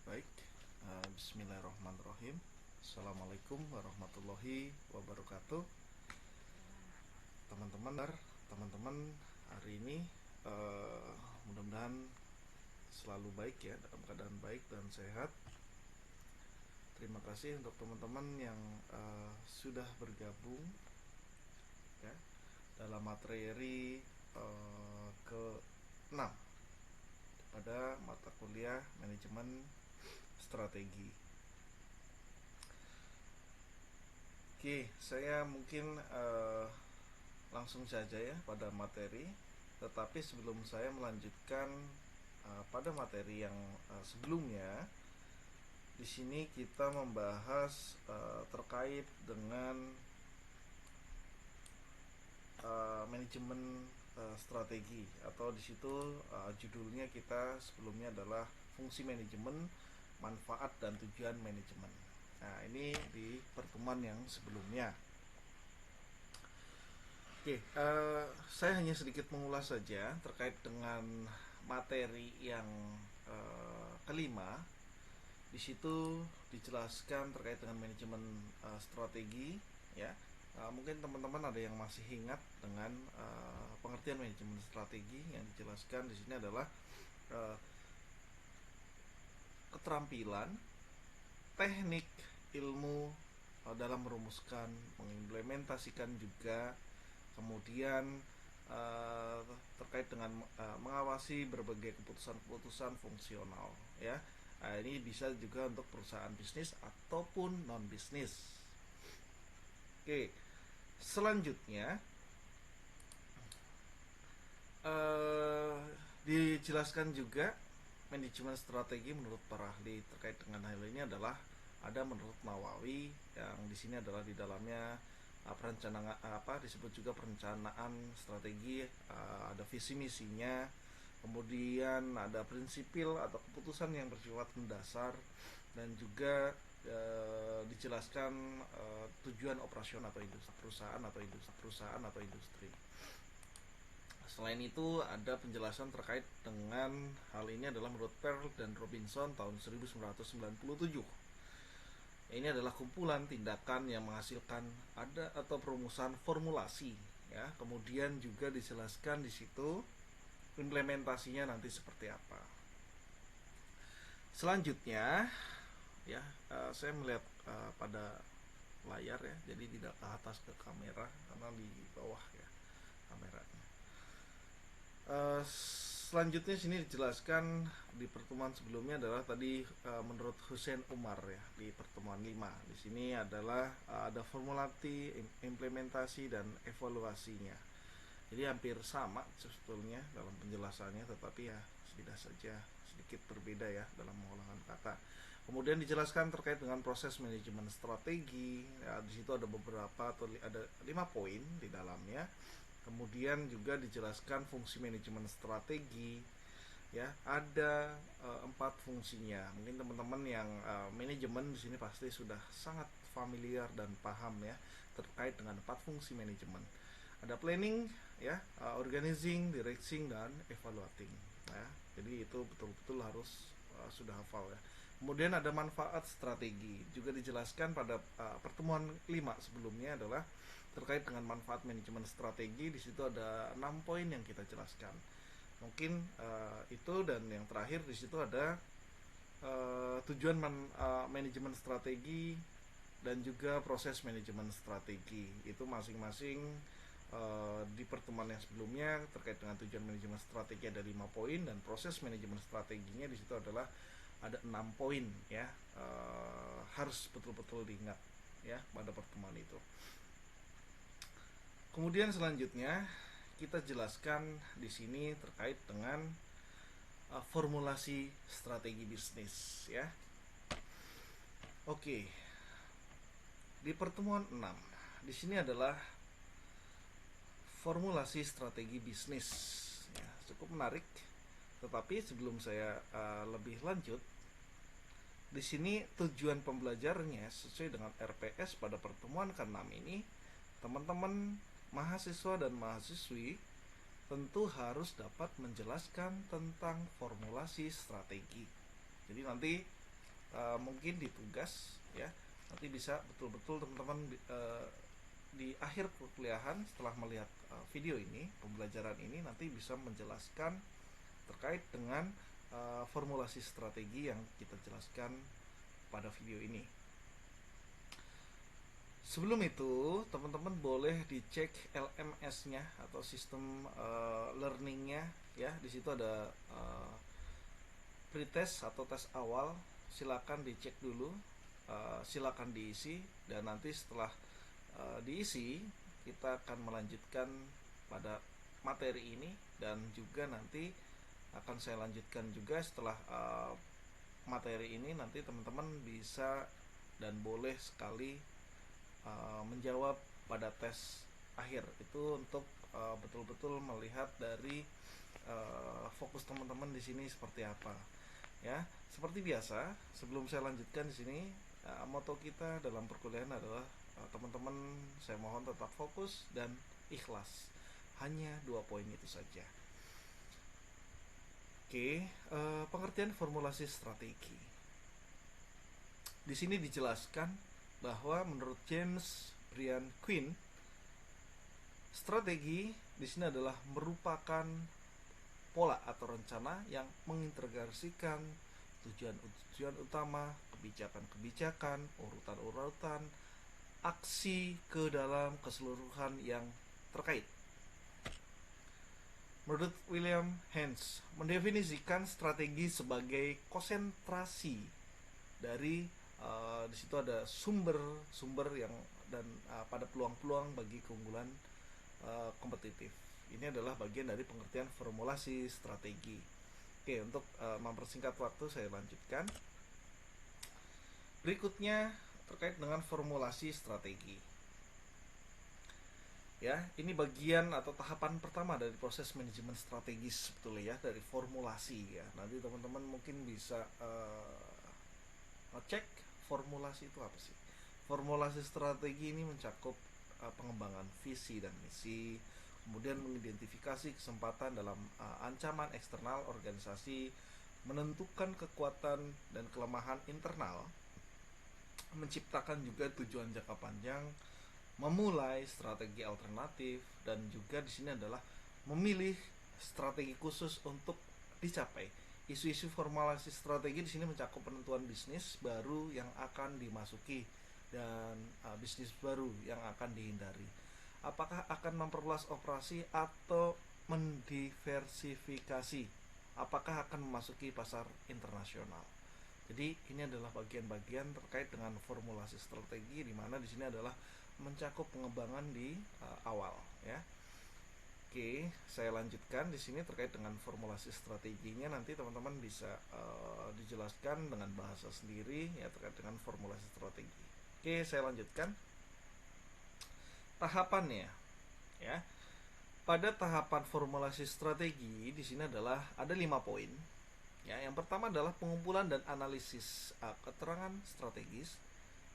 baik. Bismillahirrahmanirrahim. Assalamualaikum warahmatullahi wabarakatuh. Teman-teman, hari ini mudah-mudahan selalu baik ya, dalam keadaan baik dan sehat. Terima kasih untuk teman-teman yang sudah bergabung ya dalam materi ke-6 pada mata kuliah manajemen strategi. Oke, saya mungkin langsung saja ya pada materi. Tetapi sebelum saya melanjutkan pada materi yang sebelumnya, di sini kita membahas terkait dengan manajemen strategi, atau di situ judulnya kita sebelumnya adalah fungsi manajemen, manfaat dan tujuan manajemen. Nah, ini di pertemuan yang sebelumnya. Oke, saya hanya sedikit mengulas saja terkait dengan materi yang kelima. Di situ dijelaskan terkait dengan manajemen strategi, ya. Mungkin teman-teman ada yang masih ingat dengan pengertian manajemen strategi. Yang dijelaskan di sini adalah keterampilan, teknik, ilmu dalam merumuskan, mengimplementasikan juga, kemudian terkait dengan mengawasi berbagai keputusan-keputusan fungsional, ya. Ini bisa juga untuk perusahaan bisnis ataupun non bisnis. Oke, selanjutnya dijelaskan juga manajemen strategi menurut para ahli terkait dengan hal ini adalah ada menurut Nawawi, yang di sini adalah di dalamnya perencanaan disebut juga perencanaan strategi, ada visi misinya, kemudian ada prinsipil atau keputusan yang bersifat mendasar, dan juga dijelaskan tujuan operasional atau industri perusahaan atau industri. Selain itu ada penjelasan terkait dengan hal ini adalah menurut Pearl dan Robinson tahun 1997. Ini adalah kumpulan tindakan yang menghasilkan ada atau perumusan formulasi, ya. Kemudian juga dijelaskan di situ implementasinya nanti seperti apa. Selanjutnya ya, saya melihat pada layar ya, jadi tidak ke atas ke kamera karena di bawah ya kameranya. Selanjutnya sini dijelaskan di pertemuan sebelumnya adalah tadi menurut Hussein Umar ya, di pertemuan 5. Di sini adalah ada formulasi, implementasi dan evaluasinya. Jadi hampir sama sebetulnya dalam penjelasannya, tetapi ya tidak saja sedikit berbeda ya dalam pengolahan kata. Kemudian dijelaskan terkait dengan proses manajemen strategi. Ya, di situ ada beberapa atau ada 5 poin di dalamnya. Kemudian juga dijelaskan fungsi manajemen strategi, ya. Ada 4 fungsinya. Mungkin teman-teman yang manajemen di sini pasti sudah sangat familiar dan paham ya terkait dengan 4 fungsi manajemen. Ada planning, ya, organizing, directing, dan evaluating. Ya. Jadi itu betul-betul harus sudah hafal ya. Kemudian ada manfaat strategi. Juga dijelaskan pada pertemuan 5 sebelumnya adalah terkait dengan manfaat manajemen strategi. Di situ ada 6 poin yang kita jelaskan. Mungkin itu, dan yang terakhir di situ ada tujuan manajemen strategi dan juga proses manajemen strategi. Itu masing-masing di pertemuan yang sebelumnya terkait dengan tujuan manajemen strategi ada 5 poin, dan proses manajemen strateginya di situ adalah ada 6 poin ya. Harus betul-betul diingat ya pada pertemuan itu. Kemudian selanjutnya kita jelaskan di sini terkait dengan formulasi strategi bisnis ya. Oke. Di pertemuan 6 di sini adalah formulasi strategi bisnis ya, cukup menarik. Tetapi sebelum saya lebih lanjut, di sini tujuan pembelajarnya sesuai dengan RPS pada pertemuan ke-6 ini, teman-teman mahasiswa dan mahasiswi tentu harus dapat menjelaskan tentang formulasi strategi. Jadi nanti mungkin di tugas ya, nanti bisa betul-betul teman-teman di akhir perkuliahan setelah melihat video ini, pembelajaran ini, nanti bisa menjelaskan terkait dengan formulasi strategi yang kita jelaskan pada video ini. Sebelum itu, teman-teman boleh dicek LMS-nya atau sistem learning-nya ya. Di situ ada pretest atau tes awal. Silakan dicek dulu, silakan diisi, dan nanti setelah diisi kita akan melanjutkan pada materi ini, dan juga nanti akan saya lanjutkan juga setelah materi ini. Nanti teman-teman bisa dan boleh sekali menjawab pada tes akhir itu untuk betul-betul melihat dari fokus teman-teman di sini seperti apa ya. Seperti biasa, sebelum saya lanjutkan di sini, moto kita dalam perkuliahan adalah teman-teman saya mohon tetap fokus dan ikhlas. Hanya 2 poin itu saja. Oke, pengertian formulasi strategi. Di sini dijelaskan bahwa menurut James Brian Quinn, strategi di sini adalah merupakan pola atau rencana yang mengintegrasikan tujuan utama, kebijakan-kebijakan, urutan-urutan, aksi ke dalam keseluruhan yang terkait. Menurut William Hens, mendefinisikan strategi sebagai konsentrasi dari di situ ada sumber-sumber yang dan pada peluang-peluang bagi keunggulan kompetitif. Ini adalah bagian dari pengertian formulasi strategi. Oke, untuk mempersingkat waktu saya lanjutkan. Berikutnya terkait dengan formulasi strategi. Ya, ini bagian atau tahapan pertama dari proses manajemen strategis sebetulnya ya, dari formulasi ya. Nanti teman-teman mungkin bisa ngecek formulasi itu apa sih. Formulasi strategi ini mencakup pengembangan visi dan misi, kemudian mengidentifikasi kesempatan dalam ancaman eksternal organisasi, menentukan kekuatan dan kelemahan internal, menciptakan juga tujuan jangka panjang, memulai strategi alternatif, dan juga di sini adalah memilih strategi khusus untuk dicapai. Isu-isu formulasi strategi di sini mencakup penentuan bisnis baru yang akan dimasuki dan bisnis baru yang akan dihindari. Apakah akan memperluas operasi atau mendiversifikasi? Apakah akan memasuki pasar internasional? Jadi ini adalah bagian-bagian terkait dengan formulasi strategi, di mana di sini adalah mencakup pengembangan di awal ya. Oke, saya lanjutkan di sini terkait dengan formulasi strateginya. Nanti teman-teman bisa dijelaskan dengan bahasa sendiri ya terkait dengan formulasi strategi. Oke, saya lanjutkan. Tahapannya ya. Pada tahapan formulasi strategi di sini adalah ada 5 poin. Ya, yang pertama adalah pengumpulan dan analisis keterangan strategis.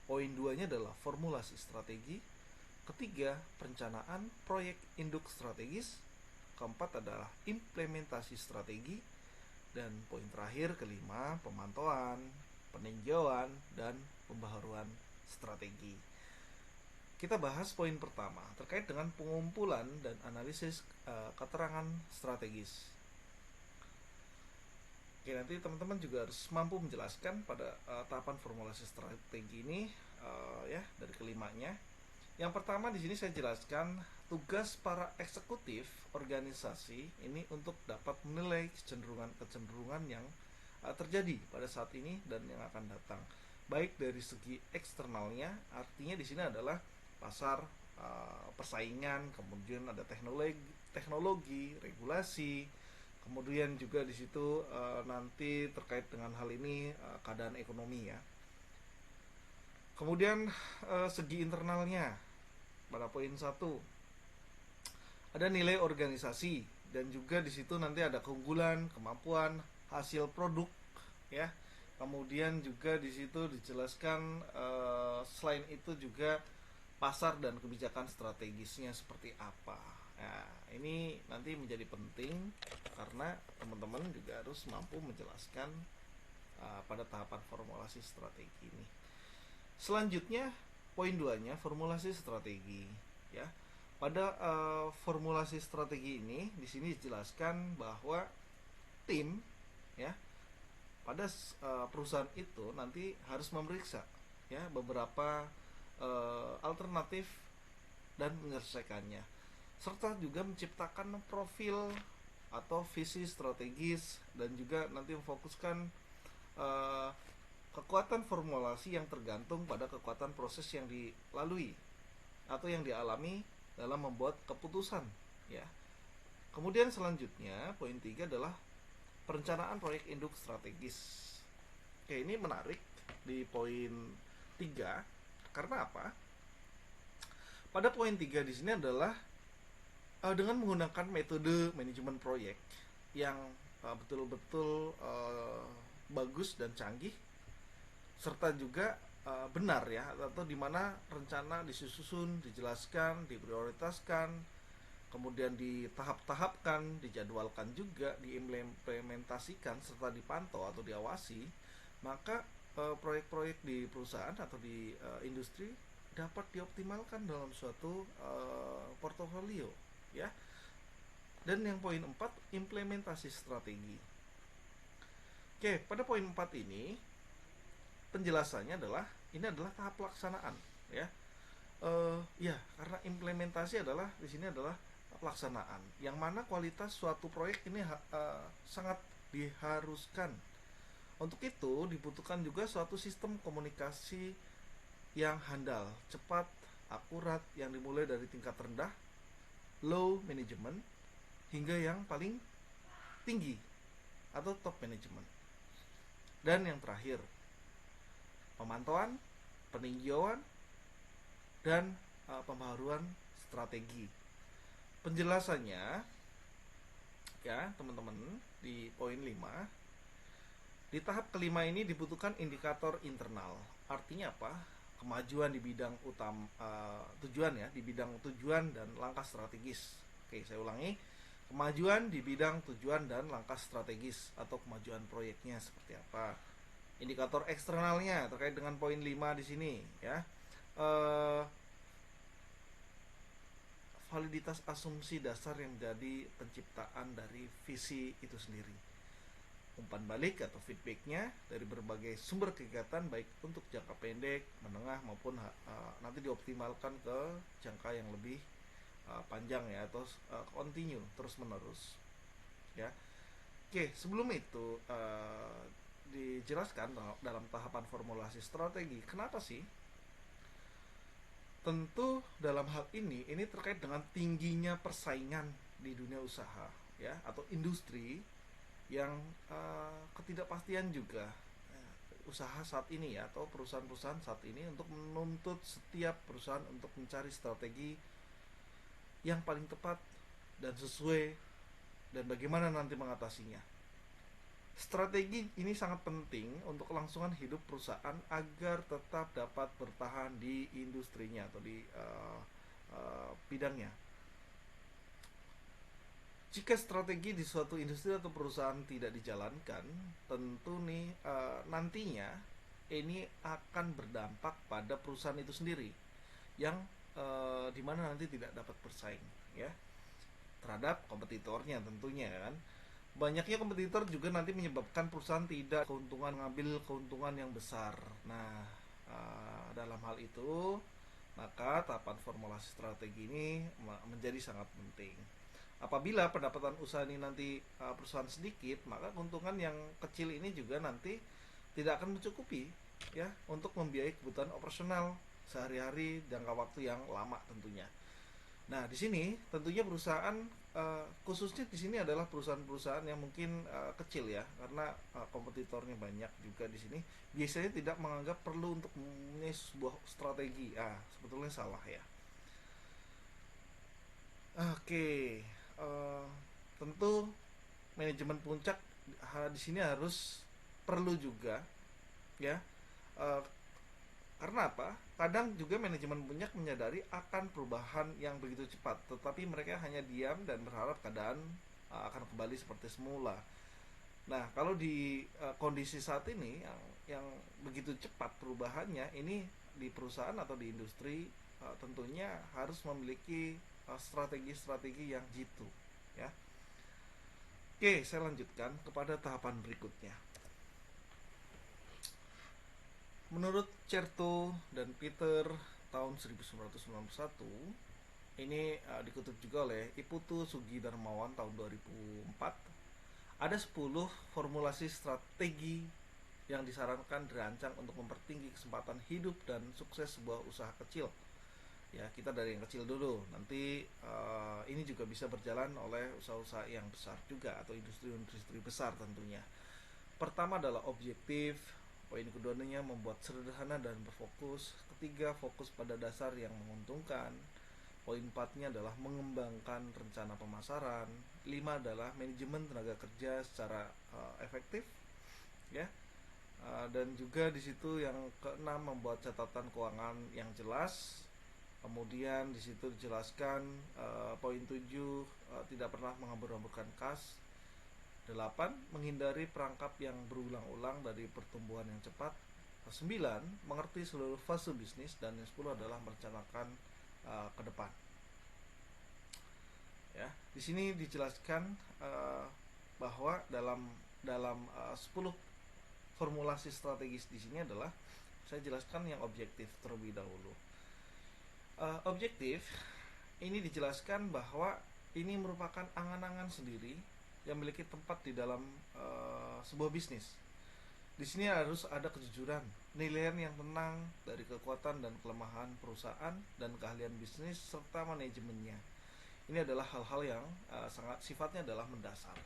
Poin 2-nya adalah formulasi strategi. Ketiga, perencanaan proyek induk strategis. Keempat adalah implementasi strategi. Dan poin terakhir, kelima, pemantauan, peninjauan, dan pembaharuan strategi. Kita bahas poin pertama terkait dengan pengumpulan dan analisis keterangan strategis. Oke, nanti teman-teman juga harus mampu menjelaskan pada tahapan formulasi strategi ini ya, dari kelimanya. Yang pertama di sini saya jelaskan tugas para eksekutif organisasi ini untuk dapat menilai kecenderungan yang terjadi pada saat ini dan yang akan datang. Baik dari segi eksternalnya, artinya di sini adalah pasar, persaingan, kemudian ada teknologi, regulasi, kemudian juga di situ nanti terkait dengan hal ini keadaan ekonomi ya. Kemudian segi internalnya pada poin 1 ada nilai organisasi, dan juga di situ nanti ada keunggulan, kemampuan, hasil produk ya. Kemudian juga di situ dijelaskan selain itu juga pasar dan kebijakan strategisnya seperti apa. Nah, ini nanti menjadi penting karena teman-teman juga harus mampu menjelaskan pada tahapan formulasi strategi ini. Selanjutnya poin 2-nya formulasi strategi ya. Pada formulasi strategi ini di sini dijelaskan bahwa tim ya pada perusahaan itu nanti harus memeriksa ya beberapa alternatif dan menyelesaikannya, serta juga menciptakan profil atau visi strategis dan juga nanti memfokuskan kekuatan formulasi yang tergantung pada kekuatan proses yang dilalui atau yang dialami dalam membuat keputusan ya. Kemudian selanjutnya poin 3 adalah perencanaan proyek induk strategis. Oke, ini menarik di poin 3 karena apa? Pada poin 3 di sini adalah dengan menggunakan metode manajemen proyek yang betul-betul bagus dan canggih, serta juga benar ya, atau di mana rencana disusun, dijelaskan, diprioritaskan, kemudian ditahap-tahapkan, dijadwalkan juga, diimplementasikan serta dipantau atau diawasi, maka proyek-proyek di perusahaan atau di industri dapat dioptimalkan dalam suatu portofolio ya. Dan yang poin 4, implementasi strategi. Oke, pada poin 4 ini penjelasannya adalah ini adalah tahap pelaksanaan ya. Ya, karena implementasi adalah di sini adalah pelaksanaan, yang mana kualitas suatu proyek ini sangat diharuskan. Untuk itu dibutuhkan juga suatu sistem komunikasi yang handal, cepat, akurat, yang dimulai dari tingkat rendah, low management, hingga yang paling tinggi atau top management. Dan yang terakhir, pemantauan, peninjauan, dan pembaharuan strategi. Penjelasannya ya teman-teman di poin 5, di tahap kelima ini dibutuhkan indikator internal. Artinya apa? Kemajuan di bidang tujuan ya, di bidang tujuan dan langkah strategis. Oke, saya ulangi. Kemajuan di bidang tujuan dan langkah strategis atau kemajuan proyeknya seperti apa. Indikator eksternalnya terkait dengan poin 5 di sini ya. Validitas asumsi dasar yang menjadi penciptaan dari visi itu sendiri. Umpan balik atau feedbacknya dari berbagai sumber kegiatan, baik untuk jangka pendek, menengah maupun nanti dioptimalkan ke jangka yang lebih panjang ya, atau continue terus menerus ya. Oke, sebelum itu dijelaskan dalam tahapan formulasi strategi. Kenapa sih? Tentu dalam hal ini terkait dengan tingginya persaingan di dunia usaha ya, atau industri yang ketidakpastian juga usaha saat ini ya, atau perusahaan-perusahaan saat ini untuk menuntut setiap perusahaan untuk mencari strategi yang paling tepat dan sesuai, dan bagaimana nanti mengatasinya. Strategi ini sangat penting untuk kelangsungan hidup perusahaan agar tetap dapat bertahan di industrinya atau di bidangnya. Jika strategi di suatu industri atau perusahaan tidak dijalankan, tentu nih nantinya ini akan berdampak pada perusahaan itu sendiri, yang dimana nanti tidak dapat bersaing ya terhadap kompetitornya tentunya kan. Banyaknya kompetitor juga nanti menyebabkan perusahaan tidak mengambil keuntungan yang besar. Nah, dalam hal itu maka tahapan formulasi strategi ini menjadi sangat penting. Apabila pendapatan usaha ini nanti perusahaan sedikit, maka keuntungan yang kecil ini juga nanti tidak akan mencukupi ya untuk membiayai kebutuhan operasional sehari-hari jangka waktu yang lama tentunya. Nah, di sini tentunya perusahaan khususnya di sini adalah perusahaan-perusahaan yang mungkin kecil ya, karena kompetitornya banyak juga di sini, biasanya tidak menganggap perlu untuk mempunyai sebuah strategi. Sebetulnya salah ya. Oke. Tentu manajemen puncak di sini harus perlu juga ya, karena apa? Kadang juga manajemen puncak menyadari akan perubahan yang begitu cepat, tetapi mereka hanya diam dan berharap keadaan akan kembali seperti semula. Nah, kalau di kondisi saat ini yang yang begitu cepat perubahannya, ini di perusahaan atau di industri tentunya harus memiliki strategi-strategi yang jitu ya. Oke, saya lanjutkan kepada tahapan berikutnya. Menurut Certo dan Peter tahun 1991, ini dikutip juga oleh Iputu Sugi Darmawan tahun 2004, ada 10 formulasi strategi yang disarankan dirancang untuk mempertinggi kesempatan hidup dan sukses sebuah usaha kecil. Ya, kita dari yang kecil dulu. Nanti ini juga bisa berjalan oleh usaha-usaha yang besar juga atau industri-industri besar tentunya. Pertama adalah objektif. Poin keduanya membuat sederhana dan berfokus. Ketiga, fokus pada dasar yang menguntungkan. Poin 4-nya adalah mengembangkan rencana pemasaran. 5 adalah manajemen tenaga kerja secara efektif, ya. Dan juga di situ yang keenam, membuat catatan keuangan yang jelas. Kemudian di situ dijelaskan poin 7, tidak pernah menghambur-hamburkan kas. 8, menghindari perangkap yang berulang-ulang dari pertumbuhan yang cepat. 9, mengerti seluruh fase bisnis. Dan yang 10 adalah merencanakan ke depan. Ya, di sini dijelaskan bahwa dalam 10 formulasi strategis di sini adalah saya jelaskan yang objektif terlebih dahulu. Objektif ini dijelaskan bahwa ini merupakan angan-angan sendiri yang memiliki tempat di dalam sebuah bisnis. Di sini harus ada kejujuran, penilaian yang tenang dari kekuatan dan kelemahan perusahaan dan keahlian bisnis serta manajemennya. Ini adalah hal-hal yang sangat sifatnya adalah mendasar.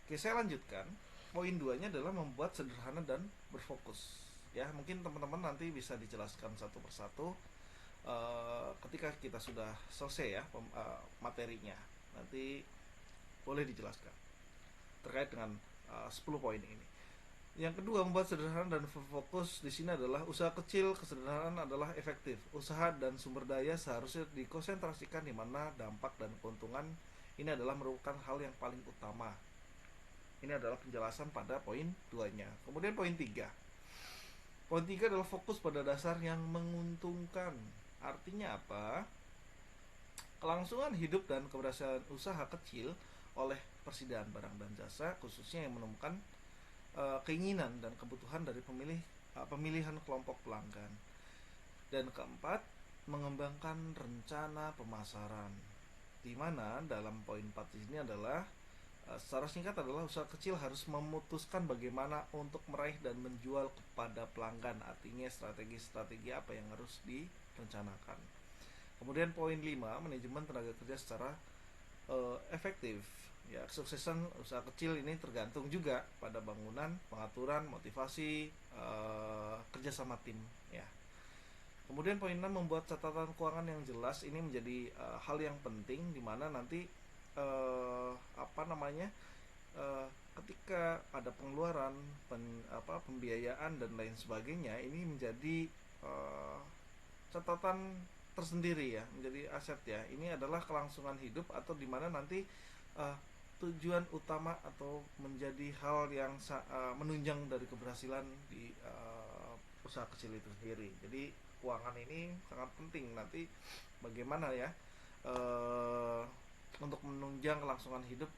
Oke, saya lanjutkan. Poin 2-nya adalah membuat sederhana dan berfokus. Ya, mungkin teman-teman nanti bisa dijelaskan satu persatu ketika kita sudah selesai ya materinya. Nanti boleh dijelaskan terkait dengan 10 poin ini. Yang kedua, membuat sederhana dan berfokus di sini adalah usaha kecil, kesederhanaan adalah efektif. Usaha dan sumber daya seharusnya dikonsentrasikan di mana dampak dan keuntungan ini adalah merupakan hal yang paling utama. Ini adalah penjelasan pada poin 2-nya. Kemudian poin 3. Poin 3 adalah fokus pada dasar yang menguntungkan. Artinya apa? Kelangsungan hidup dan keberhasilan usaha kecil oleh persediaan barang dan jasa, khususnya yang menemukan keinginan dan kebutuhan dari pemilihan kelompok pelanggan. Dan keempat, mengembangkan rencana pemasaran. Di mana dalam poin 4 ini adalah secara singkat adalah usaha kecil harus memutuskan bagaimana untuk meraih dan menjual kepada pelanggan. Artinya strategi-strategi apa yang harus direncanakan. Kemudian poin 5, manajemen tenaga kerja secara efektif. Ya, kesuksesan usaha kecil ini tergantung juga pada bangunan, pengaturan, motivasi, kerjasama tim. Ya. Kemudian poin 6, membuat catatan keuangan yang jelas. Ini menjadi hal yang penting di mana nanti ketika ada pengeluaran, pembiayaan dan lain sebagainya, ini menjadi catatan tersendiri ya, menjadi aset ya. Ini adalah kelangsungan hidup atau di mana nanti tujuan utama atau menjadi hal yang menunjang dari keberhasilan di usaha kecil itu sendiri. Jadi keuangan ini sangat penting nanti bagaimana ya untuk menunjang kelangsungan hidup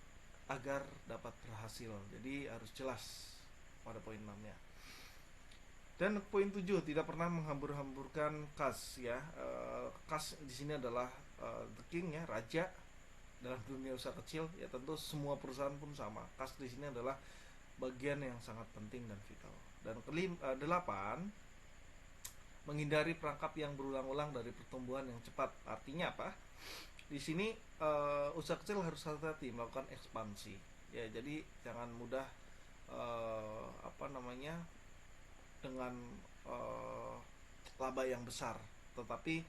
agar dapat berhasil. Jadi harus jelas pada poin 6-nya. Dan poin 7, tidak pernah menghambur-hamburkan kas ya. Kas di sini adalah the king ya, raja dalam dunia usaha kecil ya. Tentu semua perusahaan pun sama. Kas di sini adalah bagian yang sangat penting dan vital. Dan 8, menghindari perangkap yang berulang-ulang dari pertumbuhan yang cepat. Artinya apa? Di sini usaha kecil harus hati-hati melakukan ekspansi. Ya, jadi jangan mudah dengan laba yang besar, tetapi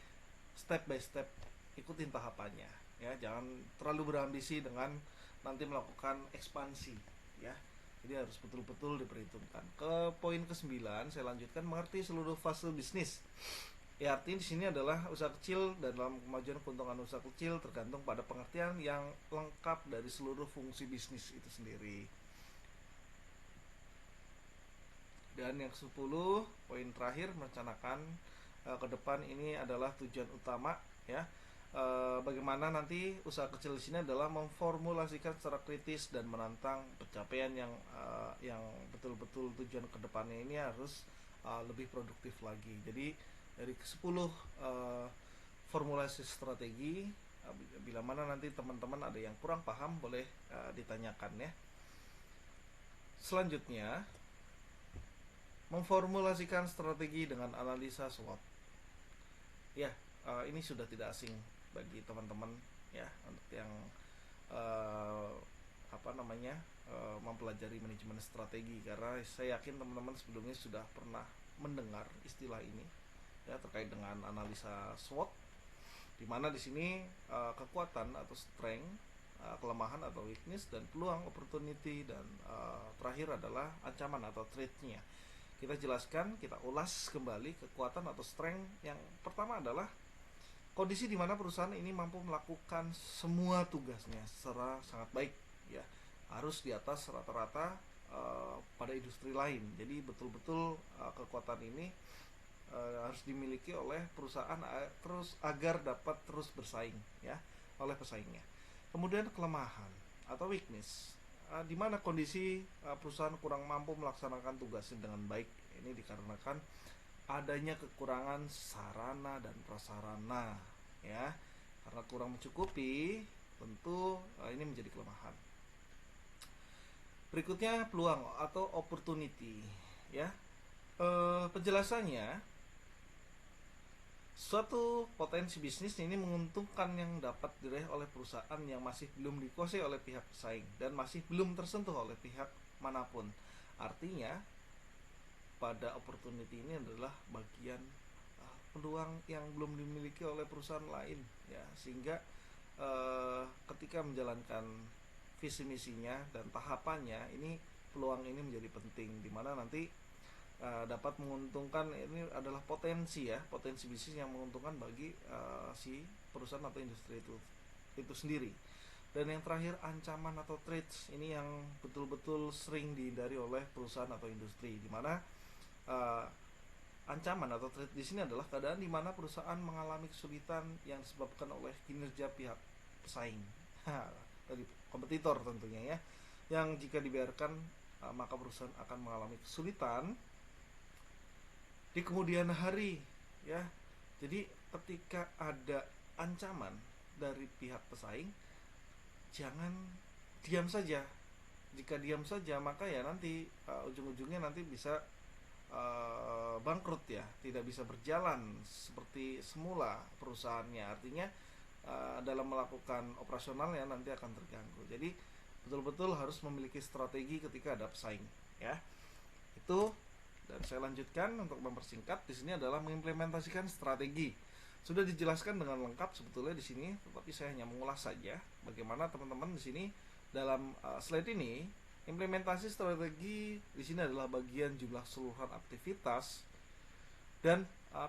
step by step ikutin tahapannya. Ya, jangan terlalu berambisi dengan nanti melakukan ekspansi. Ya, jadi harus betul-betul diperhitungkan. Ke poin ke-9 saya lanjutkan, mengerti seluruh fase bisnis. Ya, artinya di sini adalah usaha kecil dan dalam kemajuan keuntungan usaha kecil tergantung pada pengertian yang lengkap dari seluruh fungsi bisnis itu sendiri. Dan yang ke-10, poin terakhir, merencanakan ke depan ini adalah tujuan utama ya. Bagaimana nanti usaha kecil di sini adalah memformulasikan secara kritis dan menantang pencapaian yang betul-betul tujuan kedepannya ini harus lebih produktif lagi. Jadi dari ke-10 formulasi strategi, bila mana nanti teman-teman ada yang kurang paham boleh ditanyakan ya. Selanjutnya, memformulasikan strategi dengan analisa SWOT. Ya, ini sudah tidak asing bagi teman-teman ya, untuk yang mempelajari manajemen strategi, karena saya yakin teman-teman sebelumnya sudah pernah mendengar istilah ini ya, terkait dengan analisa SWOT, di mana di sini kekuatan atau strength, kelemahan atau weakness, dan peluang, opportunity, dan terakhir adalah ancaman atau threat-nya. Kita jelaskan, kita ulas kembali kekuatan atau strength. Yang pertama adalah kondisi di mana perusahaan ini mampu melakukan semua tugasnya secara sangat baik ya, harus di atas rata-rata pada industri lain. Jadi betul-betul kekuatan ini harus dimiliki oleh perusahaan terus agar dapat terus bersaing ya oleh pesaingnya. Kemudian kelemahan atau weakness, di mana kondisi perusahaan kurang mampu melaksanakan tugasnya dengan baik. Ini dikarenakan adanya kekurangan sarana dan prasarana ya, karena kurang mencukupi, tentu ini menjadi kelemahan. Berikutnya peluang atau opportunity ya. Penjelasannya, suatu potensi bisnis ini menguntungkan yang dapat diraih oleh perusahaan yang masih belum dikuasai oleh pihak pesaing dan masih belum tersentuh oleh pihak manapun. Artinya pada opportunity ini adalah bagian peluang yang belum dimiliki oleh perusahaan lain ya, sehingga ketika menjalankan visi misinya dan tahapannya ini, peluang ini menjadi penting, dimana nanti dapat menguntungkan. Ini adalah potensi ya, potensi bisnis yang menguntungkan bagi si perusahaan atau industri itu sendiri. Dan yang terakhir, ancaman atau threats, ini yang betul-betul sering dihindari oleh perusahaan atau industri, di mana ancaman atau threat di sini adalah keadaan di mana perusahaan mengalami kesulitan yang disebabkan oleh kinerja pihak pesaing dari kompetitor tentunya ya, yang jika dibiarkan maka perusahaan akan mengalami kesulitan di kemudian hari ya. Jadi ketika ada ancaman dari pihak pesaing, jangan diam saja. Jika diam saja maka ya nanti ujung-ujungnya nanti bisa bangkrut ya, tidak bisa berjalan seperti semula perusahaannya. Artinya dalam melakukan operasionalnya nanti akan terganggu. Jadi betul-betul harus memiliki strategi ketika ada pesaing ya. Itu. Dan saya lanjutkan untuk mempersingkat, di sini adalah mengimplementasikan strategi. Sudah dijelaskan dengan lengkap sebetulnya di sini, tetapi saya hanya mengulas saja bagaimana teman-teman di sini dalam slide ini. Implementasi strategi di sini adalah bagian jumlah keseluruhan aktivitas dan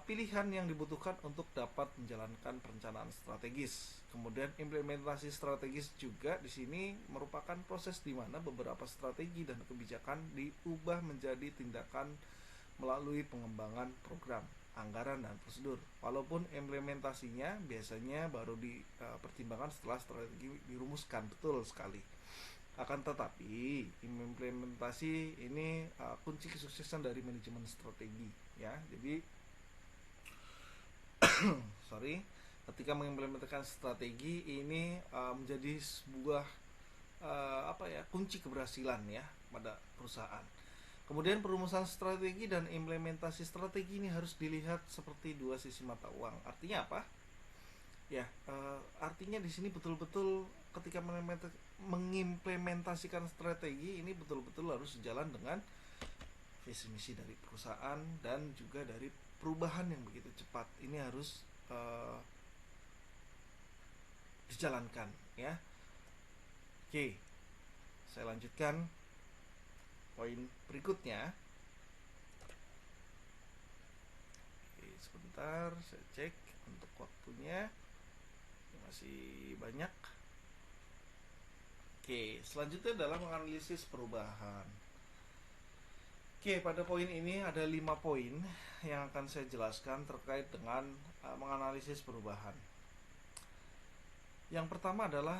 pilihan yang dibutuhkan untuk dapat menjalankan perencanaan strategis. Kemudian implementasi strategis juga di sini merupakan proses di mana beberapa strategi dan kebijakan diubah menjadi tindakan melalui pengembangan program, anggaran, dan prosedur. Walaupun implementasinya biasanya baru dipertimbangkan setelah strategi dirumuskan, betul sekali. Akan tetapi implementasi ini kunci kesuksesan dari manajemen strategi ya. Jadi ketika mengimplementasikan strategi ini menjadi sebuah kunci keberhasilan ya pada perusahaan. Kemudian perumusan strategi dan implementasi strategi ini harus dilihat seperti dua sisi mata uang. Artinya apa? Ya, artinya di sini betul-betul ketika mengimplementasikan strategi ini betul-betul harus sejalan dengan visi misi dari perusahaan dan juga dari perubahan yang begitu cepat. Ini harus dijalankan ya. Oke, saya lanjutkan poin berikutnya. Oke, sebentar saya cek untuk waktunya, masih banyak. Oke, selanjutnya adalah menganalisis perubahan. Oke, pada poin ini ada 5 poin yang akan saya jelaskan terkait dengan menganalisis perubahan. Yang pertama adalah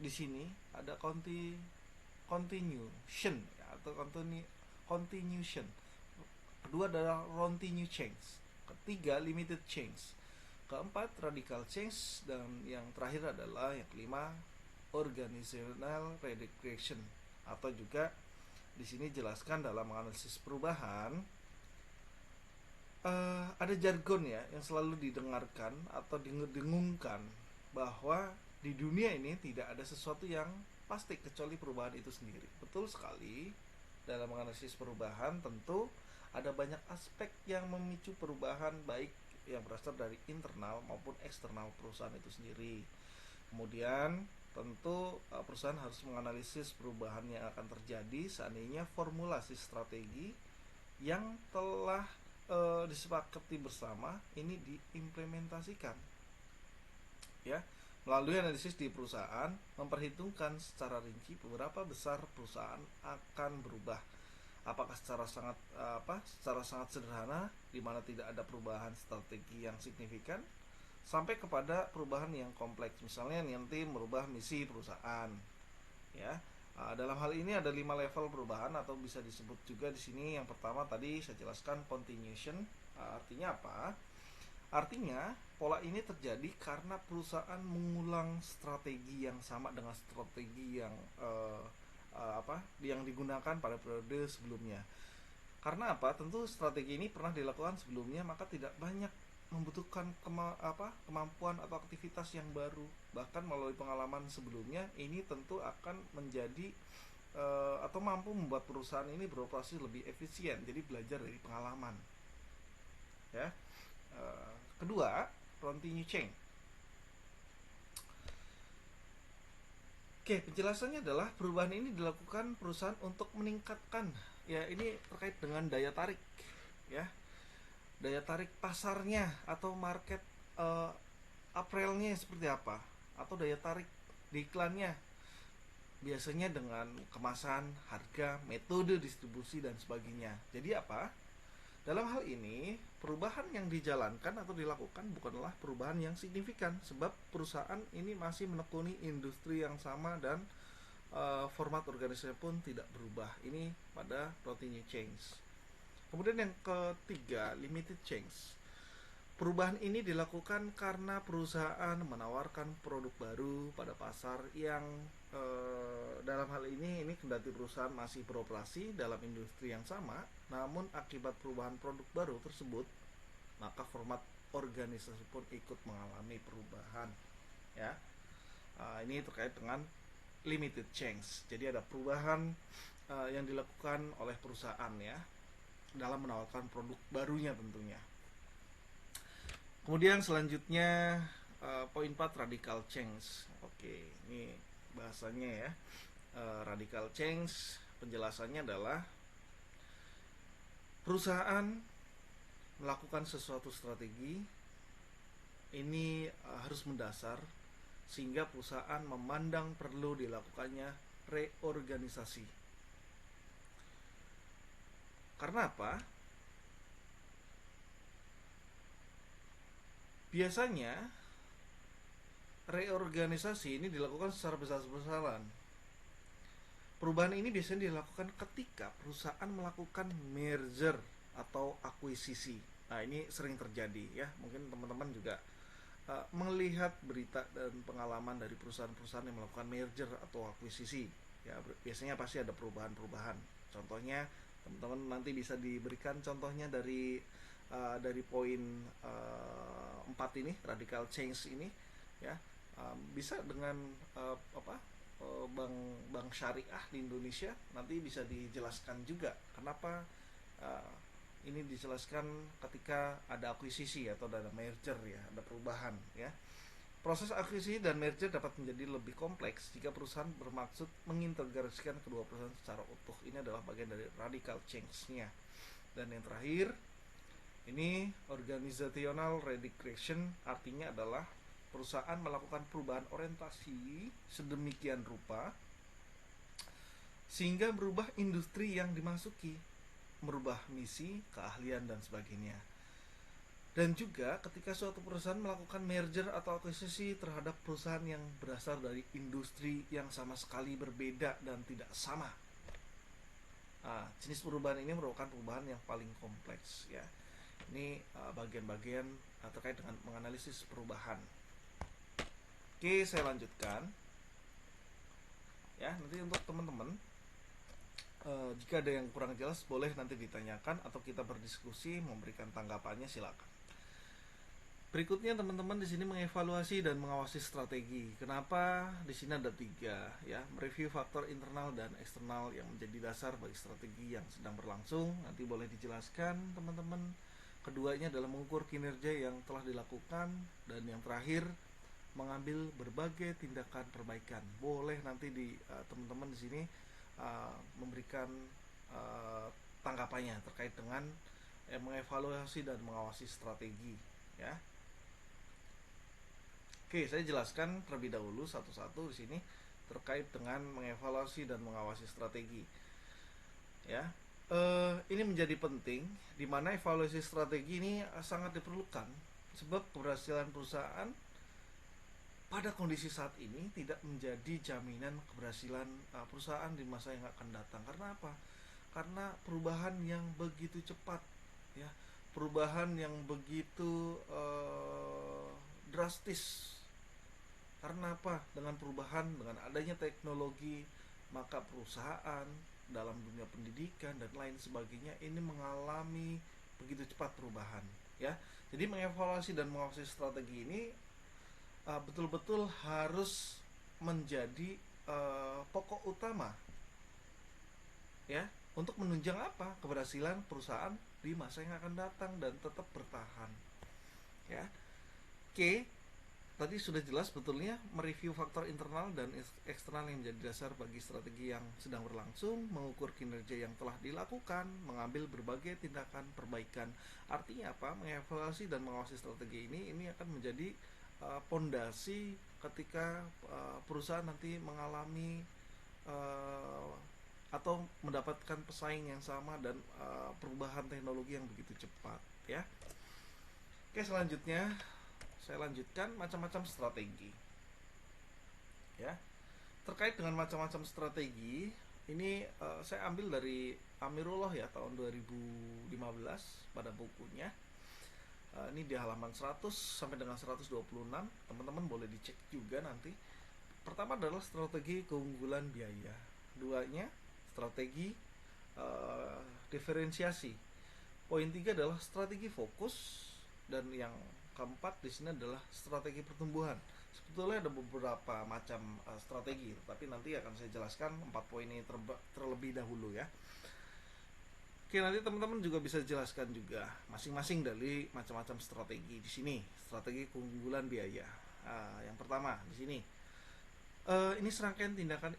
di sini ada continuation atau continuation. Kedua adalah continue change. Ketiga, limited change. Keempat, radical change. Dan yang terakhir adalah yang kelima, organizational redirection. Atau juga di sini jelaskan dalam menganalisis perubahan, ada jargon ya yang selalu didengarkan atau didengungkan bahwa di dunia ini tidak ada sesuatu yang pasti kecuali perubahan itu sendiri. Betul sekali, dalam menganalisis perubahan tentu ada banyak aspek yang memicu perubahan, baik yang berasal dari internal maupun eksternal perusahaan itu sendiri. Kemudian tentu perusahaan harus menganalisis perubahan yang akan terjadi seandainya formulasi strategi yang telah disepakati bersama ini diimplementasikan, ya. Melalui analisis di perusahaan memperhitungkan secara rinci beberapa besar perusahaan akan berubah, apakah secara sangat sederhana di mana tidak ada perubahan strategi yang signifikan, sampai kepada perubahan yang kompleks, misalnya nanti merubah misi perusahaan, ya. Dalam hal ini ada 5 level perubahan atau bisa disebut juga di sini. Yang pertama tadi saya jelaskan continuation. Artinya apa? Artinya pola ini terjadi karena perusahaan mengulang strategi yang sama dengan strategi yang digunakan pada periode sebelumnya. Karena apa? Tentu strategi ini pernah dilakukan sebelumnya, maka tidak banyak membutuhkan kemampuan atau aktivitas yang baru. Bahkan melalui pengalaman sebelumnya, ini tentu akan menjadi atau mampu membuat perusahaan ini beroperasi lebih efisien. Jadi belajar dari pengalaman, ya. Kedua, continue change. Oke, penjelasannya adalah perubahan ini dilakukan perusahaan untuk meningkatkan, ya, ini terkait dengan daya tarik, ya, daya tarik pasarnya atau market apparelnya seperti apa, atau daya tarik di iklannya, biasanya dengan kemasan, harga, metode distribusi dan sebagainya. Jadi apa? Dalam hal ini, perubahan yang dijalankan atau dilakukan bukanlah perubahan yang signifikan, sebab perusahaan ini masih menekuni industri yang sama dan format organisasi pun tidak berubah. Ini pada continue change. Kemudian yang ketiga, limited change. Perubahan ini dilakukan karena perusahaan menawarkan produk baru pada pasar yang dalam hal ini kendati perusahaan masih beroperasi dalam industri yang sama, namun akibat perubahan produk baru tersebut, maka format organisasi pun ikut mengalami perubahan, ya. Ini terkait dengan limited change. Jadi ada perubahan yang dilakukan oleh perusahaan, ya, dalam menawarkan produk barunya tentunya. Kemudian selanjutnya poin 4, radical change. Oke, ini bahasanya ya. Radical change, penjelasannya adalah perusahaan melakukan sesuatu strategi ini harus mendasar sehingga perusahaan memandang perlu dilakukannya reorganisasi. Karena apa? Biasanya reorganisasi ini dilakukan secara besar-besaran. Perubahan ini biasanya dilakukan ketika perusahaan melakukan merger atau akuisisi. Nah, ini sering terjadi, ya. Mungkin teman-teman juga melihat berita dan pengalaman dari perusahaan-perusahaan yang melakukan merger atau akuisisi. Ya, biasanya pasti ada perubahan-perubahan. Contohnya, teman-teman nanti bisa diberikan contohnya dari poin 4 ini, radical change ini, ya. Bisa dengan bank syariah di Indonesia, nanti bisa dijelaskan juga kenapa ini dijelaskan ketika ada akuisisi atau ada merger, ya, ada perubahan, ya. Proses akuisisi dan merger dapat menjadi lebih kompleks jika perusahaan bermaksud mengintegrasikan kedua perusahaan secara utuh. Ini adalah bagian dari radical change-nya. Dan yang terakhir, ini organizational redirection, artinya adalah perusahaan melakukan perubahan orientasi sedemikian rupa sehingga berubah industri yang dimasuki. merubah misi, keahlian dan sebagainya. Dan juga ketika suatu perusahaan melakukan merger atau akuisisi terhadap perusahaan yang berasal dari industri yang sama sekali berbeda dan tidak sama. Jenis perubahan ini merupakan perubahan yang paling kompleks ya. Ini bagian-bagian terkait dengan menganalisis perubahan. Oke, saya lanjutkan. Ya, nanti untuk teman-teman jika ada yang kurang jelas boleh nanti ditanyakan atau kita berdiskusi, memberikan tanggapannya, silakan. Berikutnya teman-teman di sini mengevaluasi dan mengawasi strategi. Kenapa? Di sini ada 3 ya, mereview faktor internal dan eksternal yang menjadi dasar bagi strategi yang sedang berlangsung. Nanti boleh dijelaskan teman-teman. Keduanya adalah mengukur kinerja yang telah dilakukan, dan yang terakhir mengambil berbagai tindakan perbaikan. Boleh nanti di teman-teman di sini memberikan tanggapannya terkait dengan mengevaluasi dan mengawasi strategi ya. Oke, saya jelaskan terlebih dahulu satu-satu di sini terkait dengan mengevaluasi dan mengawasi strategi. Ya, ini menjadi penting, di mana evaluasi strategi ini sangat diperlukan, sebab keberhasilan perusahaan pada kondisi saat ini tidak menjadi jaminan keberhasilan perusahaan di masa yang akan datang. Karena apa? Karena perubahan yang begitu cepat, ya, perubahan yang begitu drastis. Karena apa? Dengan perubahan, dengan adanya teknologi, maka perusahaan dalam dunia pendidikan dan lain sebagainya ini mengalami begitu cepat perubahan, ya. Jadi mengevaluasi dan mengawasi strategi ini betul-betul harus menjadi pokok utama, ya, untuk menunjang apa? Keberhasilan perusahaan di masa yang akan datang dan tetap bertahan, ya. Oke. Tadi sudah jelas betulnya mereview faktor internal dan eksternal yang menjadi dasar bagi strategi yang sedang berlangsung, mengukur kinerja yang telah dilakukan, mengambil berbagai tindakan perbaikan. Artinya apa? Mengevaluasi dan mengawasi strategi ini akan menjadi pondasi ketika perusahaan nanti mengalami atau mendapatkan pesaing yang sama dan perubahan teknologi yang begitu cepat, ya. Oke, selanjutnya saya lanjutkan macam-macam strategi, ya. Terkait dengan macam-macam strategi ini saya ambil dari Amirullah ya, tahun 2015 pada bukunya. Ini di halaman 100 sampai dengan 126. Teman-teman boleh dicek juga nanti. Pertama adalah strategi keunggulan biaya. Duanya strategi diferensiasi. Poin 3 adalah strategi fokus, dan yang keempat di sini adalah strategi pertumbuhan. Sebetulnya ada beberapa macam strategi, tapi nanti akan saya jelaskan 4 poin ini terlebih dahulu ya. Oke, nanti teman-teman juga bisa jelaskan juga masing-masing dari macam-macam strategi di sini. Strategi keunggulan biaya. Yang pertama di sini, ini serangkaian tindakan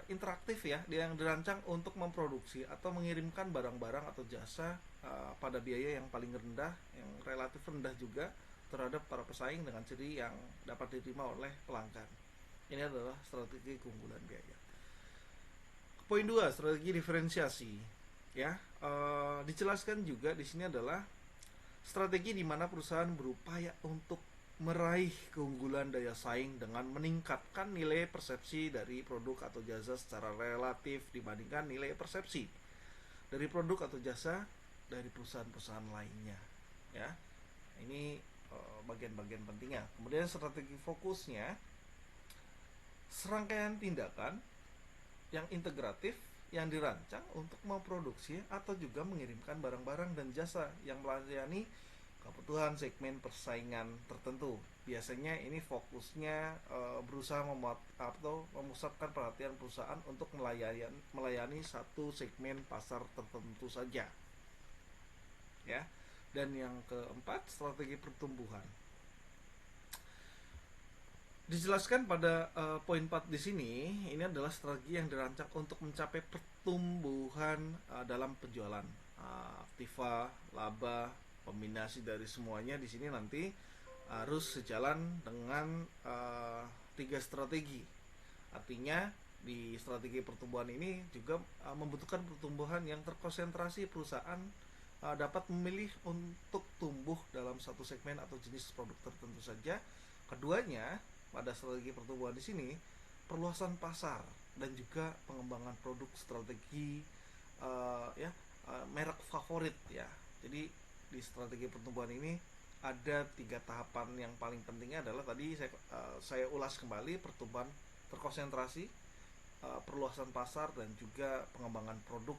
interaktif ya, yang dirancang untuk memproduksi atau mengirimkan barang-barang atau jasa pada biaya yang paling rendah, yang relatif rendah juga terhadap para pesaing dengan ciri yang dapat diterima oleh pelanggan. Ini adalah strategi keunggulan biaya. Poin 2, strategi diferensiasi. Ya, dijelaskan juga di sini adalah strategi di mana perusahaan berupaya untuk meraih keunggulan daya saing dengan meningkatkan nilai persepsi dari produk atau jasa secara relatif dibandingkan nilai persepsi dari produk atau jasa dari perusahaan-perusahaan lainnya, ya. Ini bagian-bagian pentingnya. Kemudian strategi fokusnya, serangkaian tindakan yang integratif yang dirancang untuk memproduksi atau juga mengirimkan barang-barang dan jasa yang melayani kebutuhan segmen persaingan tertentu. Biasanya ini fokusnya berusaha memusatkan perhatian perusahaan untuk melayani satu segmen pasar tertentu saja, ya. Dan yang keempat, strategi pertumbuhan. Dijelaskan pada poin 4 di sini, ini adalah strategi yang dirancang untuk mencapai pertumbuhan dalam penjualan, aktiva, laba, kombinasi dari semuanya di sini nanti harus sejalan dengan 3 strategi. Artinya di strategi pertumbuhan ini juga membutuhkan pertumbuhan yang terkonsentrasi. Perusahaan dapat memilih untuk tumbuh dalam satu segmen atau jenis produk tertentu saja. Keduanya, pada strategi pertumbuhan di sini, perluasan pasar dan juga pengembangan produk strategi merek favorit ya. Jadi di strategi pertumbuhan ini ada 3 tahapan. Yang paling pentingnya adalah tadi saya ulas kembali: pertumbuhan terkonsentrasi, perluasan pasar, dan juga pengembangan produk,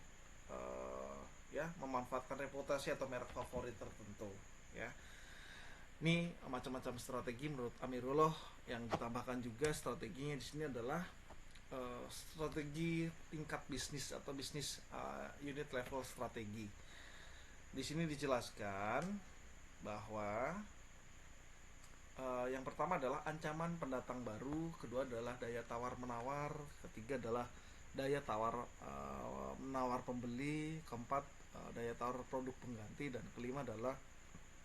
memanfaatkan reputasi atau merek favorit tertentu ya. Ini macam-macam strategi menurut Amirullah. Yang ditambahkan juga strateginya di sini adalah strategi tingkat bisnis atau bisnis unit level strategi. Di sini dijelaskan bahwa yang pertama adalah ancaman pendatang baru, kedua adalah daya tawar menawar, ketiga adalah daya tawar menawar pembeli, keempat daya tawar produk pengganti, dan kelima adalah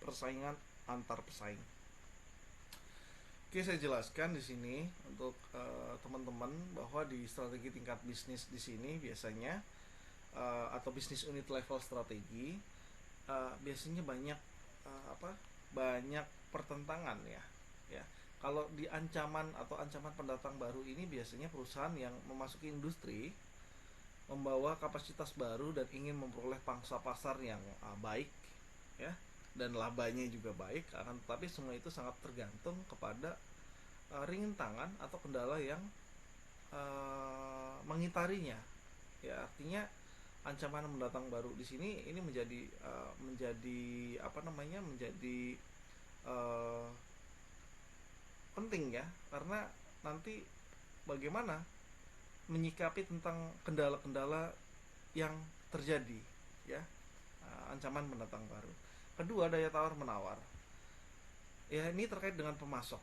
persaingan antar pesaing. Oke, saya jelaskan di sini untuk teman-teman bahwa di strategi tingkat bisnis di sini biasanya atau bisnis unit level strategi biasanya banyak banyak pertentangan ya. Kalau di ancaman pendatang baru ini biasanya perusahaan yang memasuki industri membawa kapasitas baru dan ingin memperoleh pangsa pasar yang baik ya, dan labanya juga baik. Akan tetapi semua itu sangat tergantung kepada rintangan atau kendala yang mengitarinya ya. Artinya ancaman mendatang baru di sini ini menjadi penting ya, karena nanti bagaimana menyikapi tentang kendala-kendala yang terjadi ya, ancaman mendatang baru. Kedua, daya tawar menawar ya, ini terkait dengan pemasok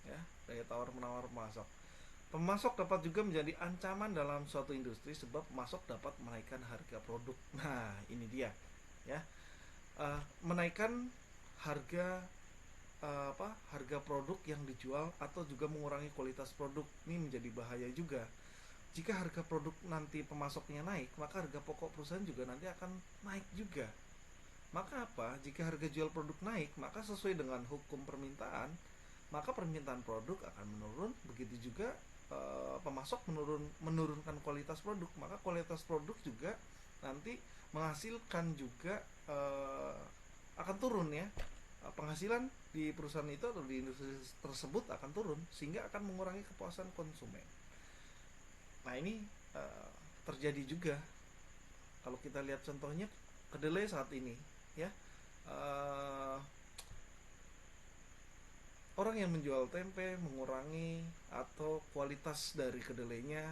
ya, daya tawar menawar pemasok. Pemasok dapat juga menjadi ancaman dalam suatu industri sebab pemasok dapat menaikkan harga produk. Nah, ini dia ya. Menaikkan harga harga produk yang dijual atau juga mengurangi kualitas produk. Ini menjadi bahaya juga. Jika harga produk nanti pemasoknya naik, maka harga pokok perusahaan juga nanti akan naik juga. Maka apa? Jika harga jual produk naik, maka sesuai dengan hukum permintaan, maka permintaan produk akan menurun. Begitu juga pemasok menurunkan kualitas produk, maka kualitas produk juga nanti menghasilkan juga akan turun ya. Penghasilan di perusahaan itu atau di industri tersebut akan turun, sehingga akan mengurangi kepuasan konsumen. Nah, ini terjadi juga kalau kita lihat contohnya kedelai saat ini ya. Orang yang menjual tempe mengurangi atau kualitas dari kedelainya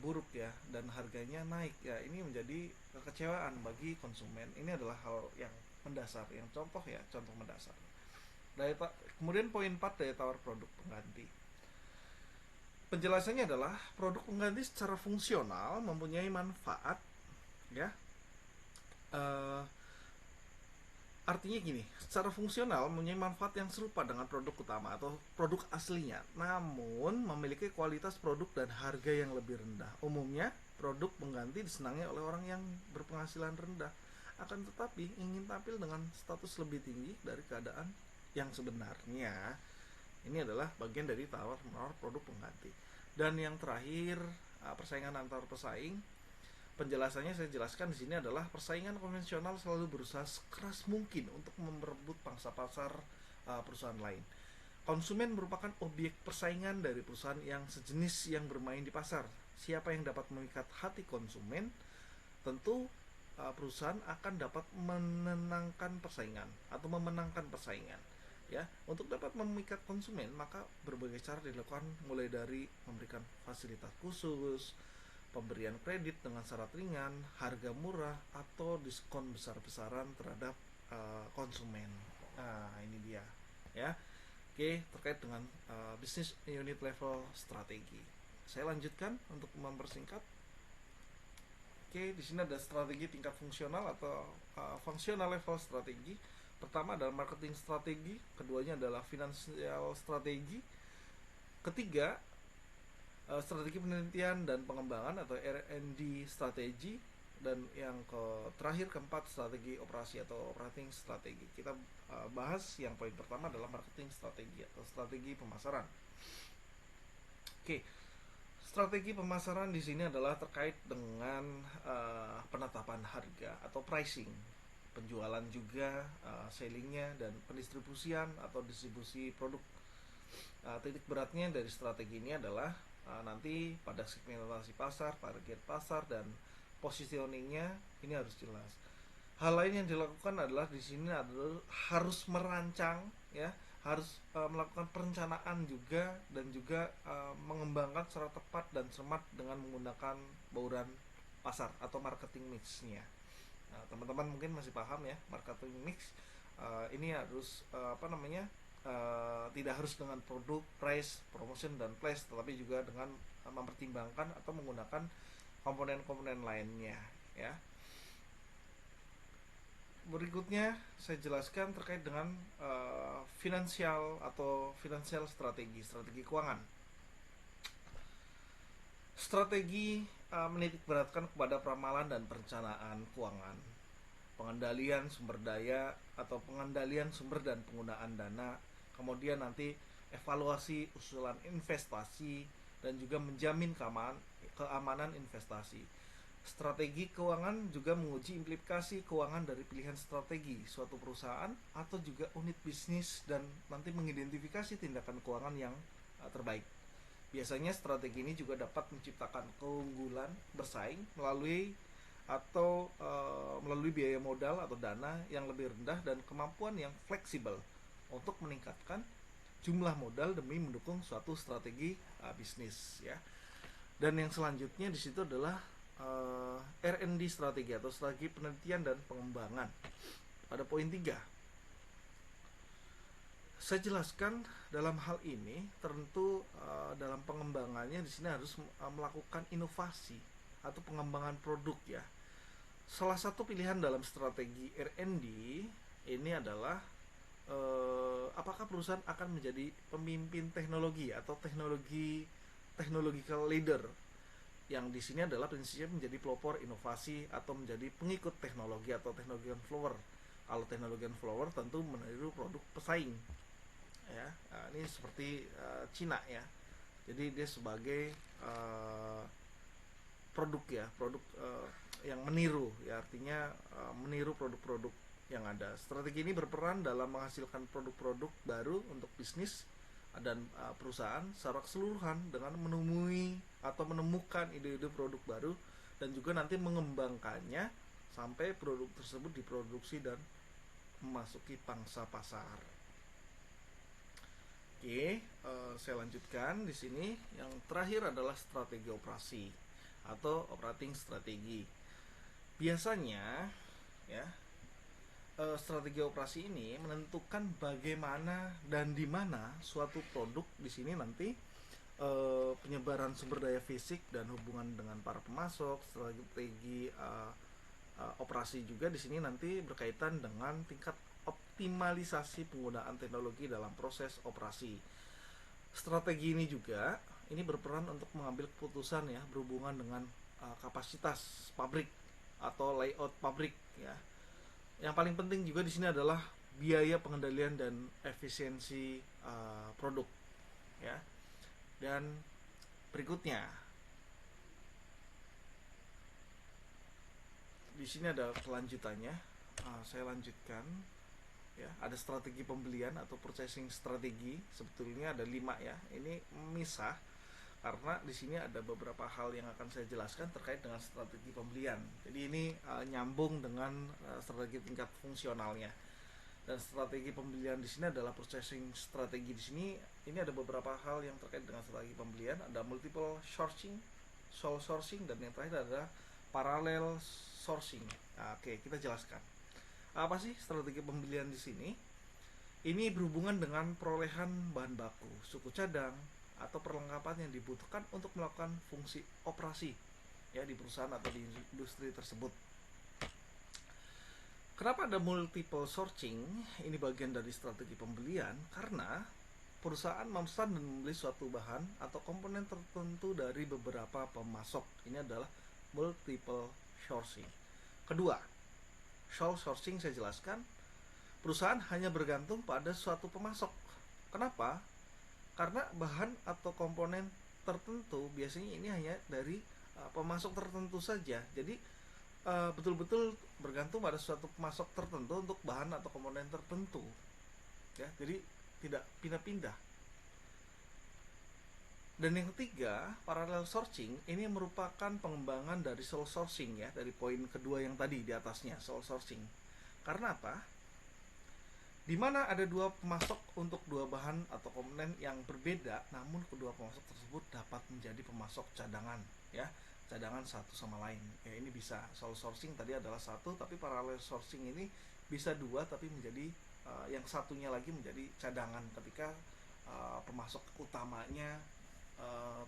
buruk ya, dan harganya naik ya, ini menjadi kekecewaan bagi konsumen. Ini adalah hal yang mendasar, yang contoh mendasar. Kemudian poin 4, daya tawar produk pengganti. Penjelasannya adalah produk pengganti secara fungsional mempunyai manfaat ya. Artinya gini, secara fungsional mempunyai manfaat yang serupa dengan produk utama atau produk aslinya, namun memiliki kualitas produk dan harga yang lebih rendah. Umumnya, produk pengganti disenangi oleh orang yang berpenghasilan rendah, akan tetapi ingin tampil dengan status lebih tinggi dari keadaan yang sebenarnya. Ini adalah bagian dari tawar-menawar produk pengganti. Dan yang terakhir, persaingan antar pesaing. Penjelasannya saya jelaskan di sini adalah persaingan konvensional selalu berusaha sekeras mungkin untuk merebut pangsa pasar perusahaan lain. Konsumen merupakan objek persaingan dari perusahaan yang sejenis yang bermain di pasar. Siapa yang dapat memikat hati konsumen, tentu perusahaan akan dapat menenangkan persaingan atau memenangkan persaingan. Ya, untuk dapat memikat konsumen, maka berbagai cara dilakukan, mulai dari memberikan fasilitas khusus, pemberian kredit dengan syarat ringan, harga murah, atau diskon besar-besaran terhadap konsumen. Nah, ini dia ya. Oke, terkait dengan bisnis unit level strategi. Saya lanjutkan untuk mempersingkat. Oke, di sini ada strategi tingkat fungsional atau functional level strategi. Pertama adalah marketing strategi, keduanya adalah financial strategi, ketiga Strategi penelitian dan pengembangan atau R&D strategi, dan yang terakhir keempat strategi operasi atau operating strategi. Kita bahas yang poin pertama adalah marketing strategi atau strategi pemasaran. Oke, strategi pemasaran di sini adalah terkait dengan penetapan harga atau pricing, penjualan juga, sellingnya, dan pendistribusian atau distribusi produk. Titik beratnya dari strategi ini adalah nanti pada segmentasi pasar, target pasar, dan positioningnya ini harus jelas. Hal lain yang dilakukan adalah di sini adalah harus merancang, ya, harus melakukan perencanaan juga, dan juga mengembangkan secara tepat dan cermat dengan menggunakan bauran pasar atau marketing mix-nya. Nah, teman-teman mungkin masih paham ya, marketing mix ini harus tidak harus dengan produk, price, promotion, dan place, tetapi juga dengan mempertimbangkan atau menggunakan komponen-komponen lainnya, ya. Berikutnya saya jelaskan terkait dengan finansial atau financial strategi, strategi keuangan. Strategi menitik beratkan kepada peramalan dan perencanaan keuangan, pengendalian sumber daya atau pengendalian sumber dan penggunaan dana, kemudian nanti evaluasi usulan investasi, dan juga menjamin keamanan investasi. Strategi keuangan juga menguji implikasi keuangan dari pilihan strategi suatu perusahaan atau juga unit bisnis, dan nanti mengidentifikasi tindakan keuangan yang terbaik. Biasanya strategi ini juga dapat menciptakan keunggulan bersaing melalui biaya modal atau dana yang lebih rendah dan kemampuan yang fleksibel untuk meningkatkan jumlah modal demi mendukung suatu strategi bisnis, ya. Dan yang selanjutnya di situ adalah R&D strategi atau strategi penelitian dan pengembangan. Pada poin 3 saya jelaskan dalam hal ini tentu dalam pengembangannya di sini harus melakukan inovasi atau pengembangan produk, ya. Salah satu pilihan dalam strategi R&D ini adalah apakah perusahaan akan menjadi pemimpin teknologi atau technological leader, yang di sini adalah prinsipnya menjadi pelopor inovasi atau menjadi pengikut teknologi atau teknologi follower. Kalau teknologi follower tentu meniru produk pesaing, ya. Ini seperti Cina, ya. Jadi dia sebagai produk, ya, produk yang meniru, ya, artinya meniru produk-produk yang ada. Strategi ini berperan dalam menghasilkan produk-produk baru untuk bisnis dan perusahaan secara keseluruhan dengan menemui atau menemukan ide-ide produk baru dan juga nanti mengembangkannya sampai produk tersebut diproduksi dan memasuki pangsa pasar. Oke, saya lanjutkan di sini. Yang terakhir adalah strategi operasi atau operating strategi. Biasanya, ya, strategi operasi ini menentukan bagaimana dan di mana suatu produk di sini nanti penyebaran sumber daya fisik dan hubungan dengan para pemasok. Strategi operasi juga di sini nanti berkaitan dengan tingkat optimalisasi penggunaan teknologi dalam proses operasi. Strategi ini juga berperan untuk mengambil keputusan, ya, berhubungan dengan kapasitas pabrik atau layout pabrik, ya. Yang paling penting juga di sini adalah biaya pengendalian dan efisiensi produk, ya. Dan berikutnya di sini ada kelanjutannya. Saya lanjutkan, ya. Ada strategi pembelian atau purchasing strategi. Sebetulnya ada 5, ya. Ini misah karena di sini ada beberapa hal yang akan saya jelaskan terkait dengan strategi pembelian. Jadi ini nyambung dengan strategi tingkat fungsionalnya. Dan strategi pembelian di sini adalah purchasing strategi. Di sini ini ada beberapa hal yang terkait dengan strategi pembelian. Ada multiple sourcing, sole sourcing, dan yang terakhir adalah parallel sourcing. Oke, kita jelaskan. Apa sih strategi pembelian di sini? Ini berhubungan dengan perolehan bahan baku, suku cadang, atau perlengkapan yang dibutuhkan untuk melakukan fungsi operasi, ya, di perusahaan atau di industri tersebut. Kenapa ada multiple sourcing? Ini bagian dari strategi pembelian karena perusahaan memesan dan membeli suatu bahan atau komponen tertentu dari beberapa pemasok. Ini adalah multiple sourcing. Kedua, sole sourcing saya jelaskan, perusahaan hanya bergantung pada suatu pemasok. Kenapa? Karena bahan atau komponen tertentu biasanya ini hanya dari pemasok tertentu saja. Jadi betul-betul bergantung pada suatu pemasok tertentu untuk bahan atau komponen tertentu. Ya, jadi tidak pindah-pindah. Dan yang ketiga, parallel sourcing ini merupakan pengembangan dari sole sourcing ya, dari poin kedua yang tadi di atasnya, sole sourcing. Karena apa? Di mana ada dua pemasok untuk dua bahan atau komponen yang berbeda, namun kedua pemasok tersebut dapat menjadi pemasok cadangan ya, cadangan satu sama lain. Ya, ini bisa sole sourcing tadi adalah satu, tapi parallel sourcing ini bisa dua tapi menjadi yang satunya lagi menjadi cadangan ketika pemasok utamanya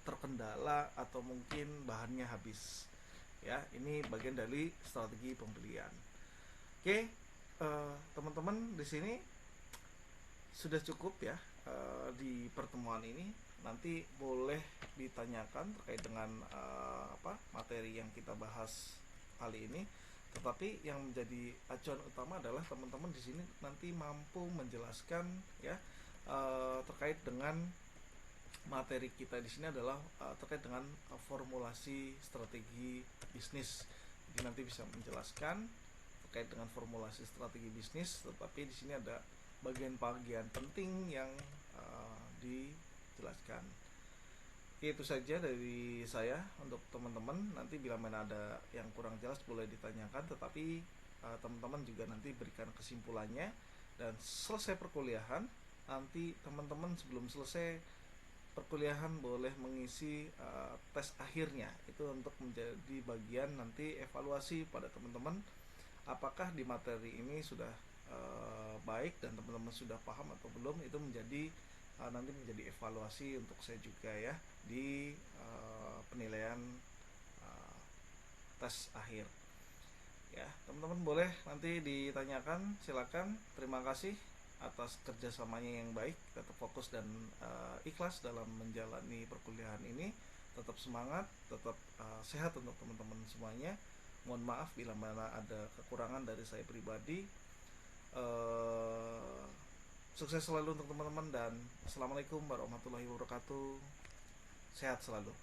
terkendala atau mungkin bahannya habis. Ya, ini bagian dari strategi pembelian. Oke, teman-teman, di sini sudah cukup ya di pertemuan ini. Nanti boleh ditanyakan terkait dengan materi yang kita bahas kali ini. Tetapi yang menjadi acuan utama adalah teman-teman di sini nanti mampu menjelaskan ya terkait dengan materi kita di sini adalah terkait dengan formulasi strategi bisnis. Jadi nanti bisa menjelaskan terkait dengan formulasi strategi bisnis, tetapi di sini ada bagian-bagian penting yang dijelaskan. Itu saja dari saya untuk teman-teman. Nanti bila mana ada yang kurang jelas boleh ditanyakan, tetapi teman-teman juga nanti berikan kesimpulannya. Dan selesai perkuliahan, nanti teman-teman sebelum selesai perkuliahan boleh mengisi tes akhirnya. Itu untuk menjadi bagian nanti evaluasi pada teman-teman apakah di materi ini sudah baik dan teman-teman sudah paham atau belum. Itu menjadi nanti menjadi evaluasi untuk saya juga ya di penilaian tes akhir ya. Teman-teman boleh nanti ditanyakan, silakan. Terima kasih atas kerjasamanya yang baik, tetap fokus dan ikhlas dalam menjalani perkuliahan ini. Tetap semangat, tetap sehat untuk teman-teman semuanya. Mohon maaf bila mana ada kekurangan dari saya pribadi. Sukses selalu untuk teman-teman dan assalamualaikum warahmatullahi wabarakatuh. Sehat selalu.